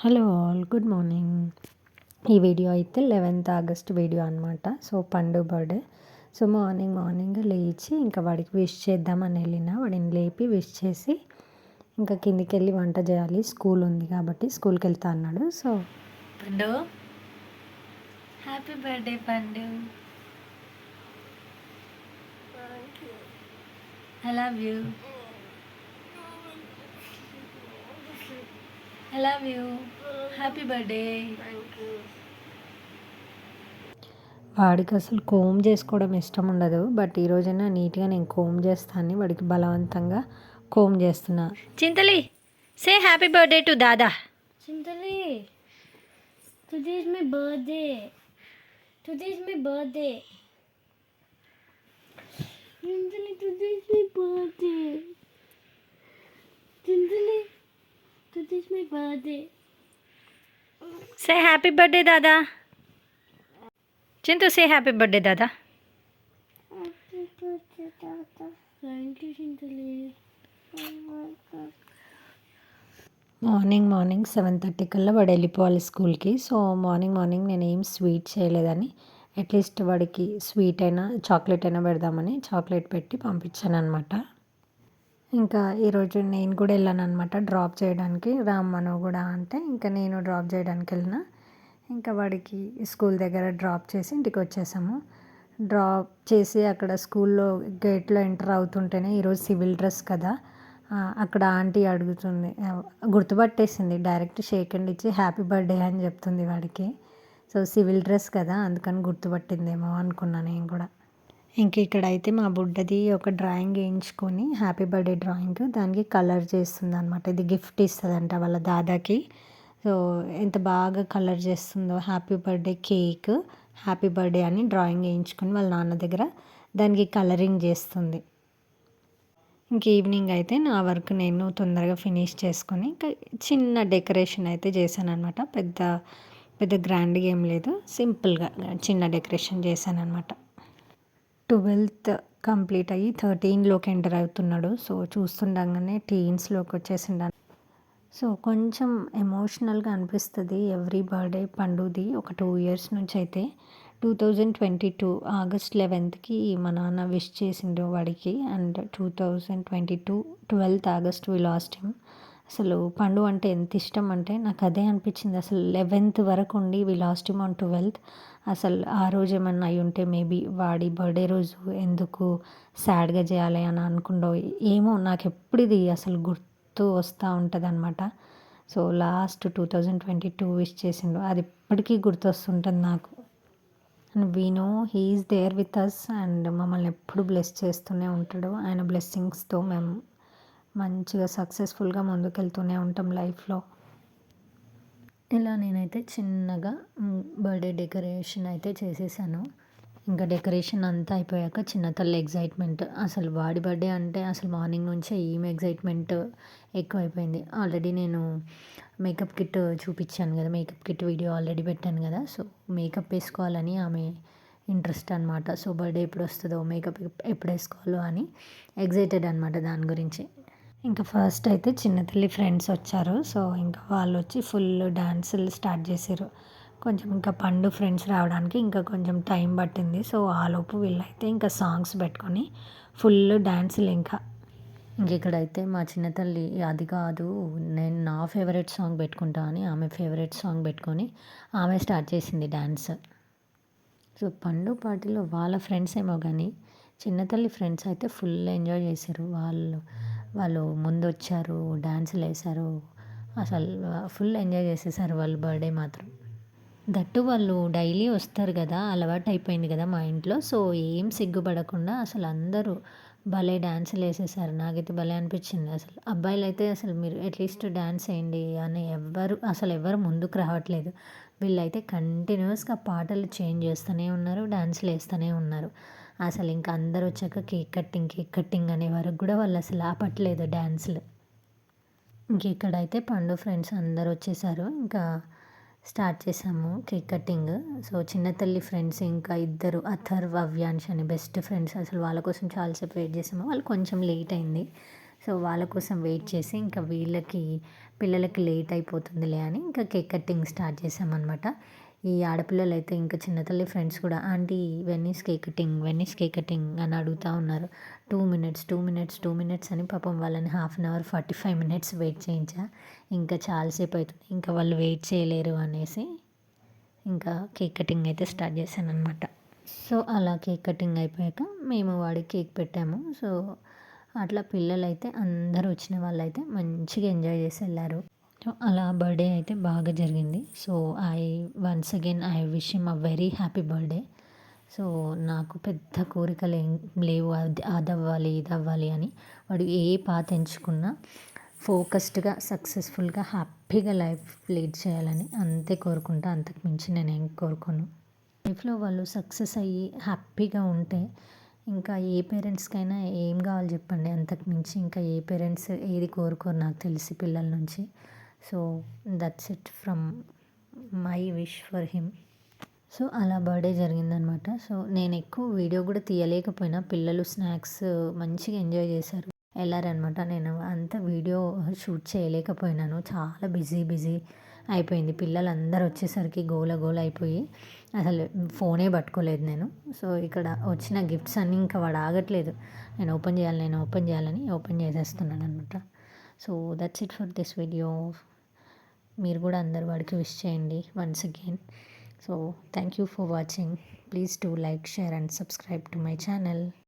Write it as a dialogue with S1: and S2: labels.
S1: Hello all, good morning. ఈ video అయితే 11th August video అనమాట. సో పండు బర్త్డే. సో మార్నింగ్ లేచి ఇంకా వాడికి విష్ చేద్దామని వెళ్ళిన, వాడిని లేపి విష్ చేసి ఇంకా కిందికి వెళ్ళి వంట చేయాలి, స్కూల్ ఉంది కాబట్టి స్కూల్కి వెళ్తా అన్నాడు. సో
S2: పండు, హ్యాపీ బర్త్డే పండు. I love you. I love you. Happy birthday.
S1: వాడికి అసలు కోమ్ చేసుకోవడం ఇష్టం ఉండదు, బట్ ఈరోజైనా నీట్గా నేను కోమ్ చేస్తాను, వాడికి బలవంతంగా కోమ్ చేస్తున్నా.
S2: Chintali, say happy birthday to దాదా.
S3: Chintali, today is my birthday. Today is my birthday. Chintali, today is my birthday. Chintali, today is my birthday.
S2: Say happy birthday Dada. Chintu, say happy birthday Dada.
S3: Happy birthday, Tata. Thank you, Chintali. Oh my God.
S1: Morning 7:30 కల్లా వాడు వెళ్ళిపోవాలి స్కూల్కి. So morning నేను ఏం sweet చేయలేదని, at least వాడికి sweet అయినా chocolate అయినా పెడదామని చాక్లెట్ పెట్టి పంపించాను అనమాట. ఇంకా ఈరోజు నేను కూడా వెళ్ళాను అనమాట డ్రాప్ చేయడానికి. రామ్మను కూడా అంటే ఇంకా నేను డ్రాప్ చేయడానికి వెళ్ళిన. ఇంకా వాడికి స్కూల్ దగ్గర డ్రాప్ చేసి ఇంటికి వచ్చేసాము. డ్రాప్ చేసి అక్కడ స్కూల్లో గేట్లో ఎంటర్ అవుతుంటేనే ఈరోజు సివిల్ డ్రెస్ కదా, అక్కడ ఆంటీ అడుగుతుంది, గుర్తుపట్టేసింది, డైరెక్ట్ షేక్ హ్యాండ్ ఇచ్చి హ్యాపీ బర్త్డే అని చెప్తుంది వాడికి. సో సివిల్ డ్రెస్ కదా అందుకని గుర్తుపట్టిందేమో అనుకున్నా నేను కూడా. ఇంక ఇక్కడైతే మా బుడ్డది ఒక డ్రాయింగ్ వేయించుకొని హ్యాపీ బర్త్డే డ్రాయింగ్ దానికి కలర్ చేస్తుంది అనమాట. ఇది గిఫ్ట్ ఇస్తుందంట వాళ్ళ దాదాకి. సో ఎంత బాగా కలర్ చేస్తుందో, happy birthday cake, happy birthday అని డ్రాయింగ్ వేయించుకొని వాళ్ళ నాన్న దగ్గర దానికి కలరింగ్ చేస్తుంది. ఇంక ఈవినింగ్ అయితే నా వర్క్ నేను తొందరగా ఫినిష్ చేసుకొని ఇంకా చిన్న డెకరేషన్ అయితే చేశాను అనమాట. పెద్ద గ్రాండ్గా ఏం లేదు, సింపుల్గా చిన్న డెకరేషన్ చేశాను అనమాట. 12th కంప్లీట్ అయ్యి 13లోకి ఎంటర్ అవుతున్నాడు. సో చూస్తుండగానే టీన్స్లోకి వచ్చేసిండ. సో కొంచెం ఎమోషనల్గా అనిపిస్తుంది ఎవ్రీ బర్త్డే పండుది. ఒక 2 years నుంచి అయితే 2022 ఆగస్ట్ 11th మా నాన్న విష్ చేసిండు వాడికి, and 2022 12th August we lost him. అసలు పండు అంటే ఎంత ఇష్టం అంటే నాకు అదే అనిపించింది. అసలు 11th వరకు ఉండి వి లాస్ట్ హిమ్ ఆన్ 12th. అసలు ఆ రోజు ఏమన్నా అయి ఉంటే మేబీ వాడి బర్త్డే రోజు ఎందుకు సాడ్గా చేయాలి అని అనుకుండో ఏమో, నాకు ఎప్పుడు ఇది అసలు గుర్తు వస్తూ ఉంటుంది అనమాట. సో లాస్ట్ 2022 విష్ చేసిండు, అది ఇప్పటికీ గుర్తొస్తుంటుంది నాకు. And we know he is there with us and మమ్మల్ని ఎప్పుడు బ్లెస్ చేస్తూనే ఉంటాడు. ఆయన బ్లెస్సింగ్స్తో మేము మంచిగా సక్సెస్ఫుల్గా ముందుకెళ్తూనే ఉంటాం లైఫ్లో. ఇలా నేనైతే చిన్నగా బర్త్డే డెకరేషన్ అయితే చేసేసాను. ఇంకా డెకరేషన్ అంతా అయిపోయాక చిన్న తల్లి ఎగ్జైట్మెంట్, అసలు వాడి బర్త్డే అంటే అసలు మార్నింగ్ నుంచే ఈమె ఎగ్జైట్మెంట్ ఎక్కువైపోయింది. ఆల్రెడీ నేను మేకప్ కిట్ చూపించాను కదా, మేకప్ కిట్ వీడియో ఆల్రెడీ పెట్టాను కదా. సో మేకప్ వేసుకోవాలని ఆమె ఇంట్రెస్ట్ అనమాట. సో బర్త్డే ఎప్పుడు వస్తుందో, మేకప్ ఎప్పుడు వేసుకోవాలో అని ఎగ్జైటెడ్ అనమాట దాని గురించి. ఇంకా ఫస్ట్ అయితే చిన్న తల్లి ఫ్రెండ్స్ వచ్చారు. సో ఇంకా వాళ్ళు వచ్చి ఫుల్ డాన్సులు స్టార్ట్ చేశారు. కొంచెం ఇంకా పండు ఫ్రెండ్స్ రావడానికి ఇంకా కొంచెం టైం పట్టింది. సో ఆలోపు వీళ్ళైతే ఇంకా సాంగ్స్ పెట్టుకొని ఫుల్ డాన్సులు. ఇంకా ఇక్కడైతే మా చిన్న తల్లి అది కాదు నేను నా ఫేవరెట్ సాంగ్ పెట్టుకుంటా అని ఆమె ఫేవరెట్ సాంగ్ పెట్టుకొని ఆమె స్టార్ట్ చేసింది డ్యాన్స్. సో పండు పార్టీలో వాళ్ళ ఫ్రెండ్స్ ఏమో కానీ చిన్న తల్లి ఫ్రెండ్స్ అయితే ఫుల్ ఎంజాయ్ చేశారు. వాళ్ళు ముందు వచ్చారు, డ్యాన్సులు వేశారు, అసలు ఫుల్ ఎంజాయ్ చేసేసారు వాళ్ళు బర్త్డే మాత్రం. దట్టు వాళ్ళు డైలీ వస్తారు కదా, అలవాటు అయిపోయింది కదా మా ఇంట్లో. సో ఏం సిగ్గుపడకుండా అసలు అందరూ భలే డ్యాన్సులు వేసేసారు. నాకైతే భలే అనిపించింది. అసలు అబ్బాయిలు అయితే అసలు మీరు అట్లీస్ట్ డ్యాన్స్ వేయండి అని ఎవరు ముందుకు రావట్లేదు. వీళ్ళైతే కంటిన్యూస్గా పాటలు చేంజ్ చేస్తూనే ఉన్నారు, డ్యాన్సులు వేస్తూనే ఉన్నారు. అసలు ఇంకా అందరు వచ్చాక కేక్ కట్టింగ్ అనే వరకు కూడా వాళ్ళు అసలు ఆపట్లేదు డ్యాన్సులు. ఇక్కడైతే పండు ఫ్రెండ్స్ అందరు వచ్చేసారు. ఇంకా స్టార్ట్ చేసాము కేక్ కటింగ్. సో చిన్న తల్లి ఫ్రెండ్స్ ఇంకా ఇద్దరు అథర్వ్ అవ్యాంష్ అని బెస్ట్ ఫ్రెండ్స్, అసలు వాళ్ళ కోసం చాలాసేపు వెయిట్ చేసాము. వాళ్ళు కొంచెం లేట్ అయింది. సో వాళ్ళ కోసం వెయిట్ చేసి ఇంకా పిల్లలకి లేట్ అయిపోతుందిలే అని ఇంకా కేక్ కటింగ్ స్టార్ట్ చేసామన్నమాట. ఈ ఆడపిల్లలు అయితే ఇంకా చిన్నతల్లి ఫ్రెండ్స్ కూడా ఆంటీ వెన్నీస్ కేక్ కటింగ్ అని అడుగుతూ ఉన్నారు. 2 మినిట్స్ అని పాపం వాళ్ళని 1/2 అవర్ 45 మినిట్స్ వెయిట్ చేయించా. ఇంకా చాలాసేపు అవుతుంది, ఇంకా వాళ్ళు వెయిట్ చేయలేరు అనేసి ఇంకా కేక్ కటింగ్ అయితే స్టార్ట్ చేశాను అనమాట. సో అలా కేక్ కటింగ్ అయిపోయాక మేము వాడికి కేక్ పెట్టాము. సో అట్లా పిల్లలైతే అందరూ వచ్చిన వాళ్ళైతే మంచిగా ఎంజాయ్ చేసి వెళ్ళారు. సో అలా బర్త్డే అయితే బాగా జరిగింది. So once again I wish him a very happy birthday. So నాకు పెద్ద కోరికలు ఏం లేవు, అది అవ్వాలి ఇది అవ్వాలి అని. వాడు ఏ పాత ఎంచుకున్నా ఫోకస్డ్గా సక్సెస్ఫుల్గా హ్యాపీగా లైఫ్ లీడ్ చేయాలని అంతే కోరుకుంటా. అంతకు మించి నేనేం కోరుకోను. లైఫ్లో వాళ్ళు సక్సెస్ అయ్యి హ్యాపీగా ఉంటే ఇంకా ఏ పేరెంట్స్కైనా ఏం కావాలి చెప్పండి. అంతకు మించి ఇంకా ఏ పేరెంట్స్ ఏది కోరుకోరు నాకు తెలిసి పిల్లల నుంచి. So that's it from my wish for him. So అలా బర్త్డే జరిగిందనమాట. సో నేను ఎక్కువ వీడియో కూడా తీయలేకపోయినా పిల్లలు స్నాక్స్ మంచిగా ఎంజాయ్ చేశారు, వెళ్ళారనమాట. నేను అంత వీడియో షూట్ చేయలేకపోయినాను, చాలా బిజీ అయిపోయింది. పిల్లలు అందరూ వచ్చేసరికి గోల అయిపోయి అసలు ఫోనే పట్టుకోలేదు నేను. సో ఇక్కడ వచ్చిన గిఫ్ట్స్ అన్నీ ఇంకా వాడు ఆగట్లేదు, నేను ఓపెన్ చేయాలని ఓపెన్ చేసేస్తున్నాను అనమాట. So that's it for this video. మీరు కూడా అందరు వాడికి విష్ చేయండి once again. So thank you for watching. Please do like, share and subscribe to my channel.